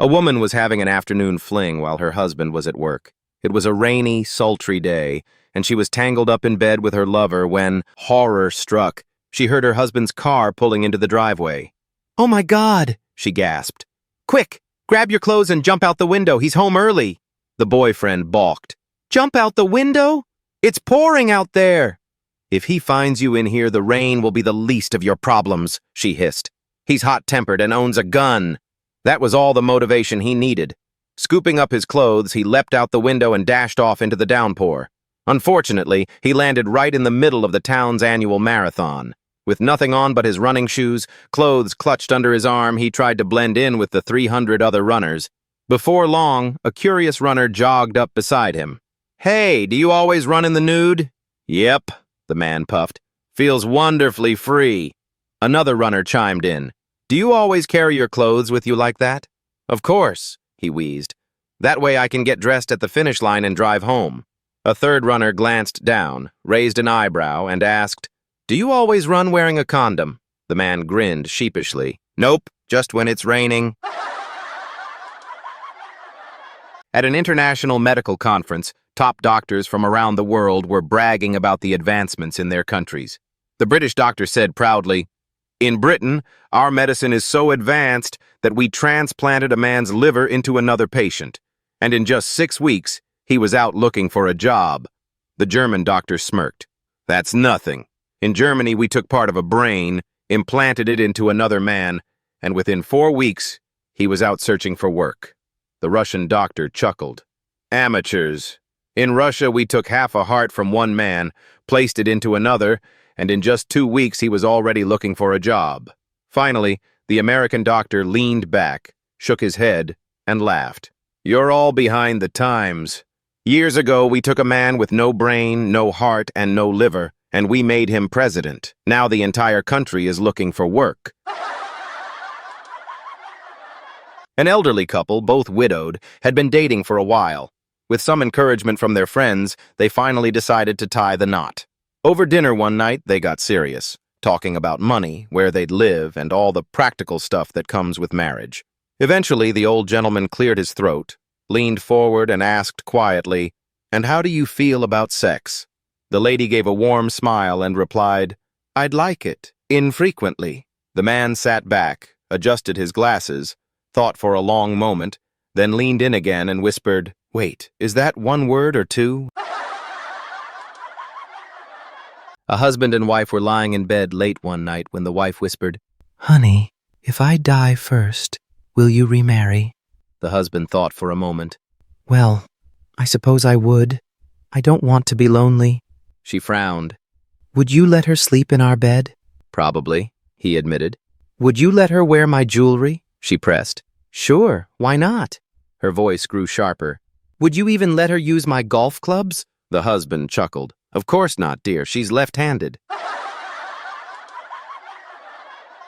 A woman was having an afternoon fling while her husband was at work. It was a rainy, sultry day, and she was tangled up in bed with her lover when horror struck. She heard her husband's car pulling into the driveway. "Oh my God," she gasped. "Quick, grab your clothes and jump out the window. He's home early." The boyfriend balked. "Jump out the window? It's pouring out there." "If he finds you in here, the rain will be the least of your problems," she hissed. "He's hot-tempered and owns a gun." That was all the motivation he needed. Scooping up his clothes, he leapt out the window and dashed off into the downpour. Unfortunately, he landed right in the middle of the town's annual marathon. With nothing on but his running shoes, clothes clutched under his arm, he tried to blend in with the 300 other runners. Before long, a curious runner jogged up beside him. "Hey, do you always run in the nude?" "Yep," the man puffed. "Feels wonderfully free." Another runner chimed in. "Do you always carry your clothes with you like that?" "Of course," he wheezed. "That way I can get dressed at the finish line and drive home." A third runner glanced down, raised an eyebrow, and asked, "Do you always run wearing a condom?" The man grinned sheepishly. "Nope, just when it's raining." At an international medical conference, top doctors from around the world were bragging about the advancements in their countries. The British doctor said proudly, "In Britain, our medicine is so advanced that we transplanted a man's liver into another patient, and in just 6 weeks, he was out looking for a job." The German doctor smirked. "That's nothing. In Germany, we took part of a brain, implanted it into another man, and within 4 weeks, he was out searching for work." The Russian doctor chuckled. "Amateurs. In Russia, we took half a heart from one man, placed it into another, and in just 2 weeks he was already looking for a job." Finally, the American doctor leaned back, shook his head, and laughed. "You're all behind the times. Years ago, we took a man with no brain, no heart, and no liver, and we made him president. Now the entire country is looking for work." An elderly couple, both widowed, had been dating for a while. With some encouragement from their friends, they finally decided to tie the knot. Over dinner one night, they got serious, talking about money, where they'd live, and all the practical stuff that comes with marriage. Eventually, the old gentleman cleared his throat, leaned forward, and asked quietly, "And how do you feel about sex?" The lady gave a warm smile and replied, "I'd like it, infrequently." The man sat back, adjusted his glasses, thought for a long moment, then leaned in again and whispered, "Wait, is that one word or two?" A husband and wife were lying in bed late one night when the wife whispered, "Honey, if I die first, will you remarry?" The husband thought for a moment. "Well, I suppose I would. I don't want to be lonely." She frowned. "Would you let her sleep in our bed?" "Probably," he admitted. "Would you let her wear my jewelry?" She pressed. "Sure, why not?" Her voice grew sharper. "Would you even let her use my golf clubs?" The husband chuckled. "Of course not, dear. She's left-handed."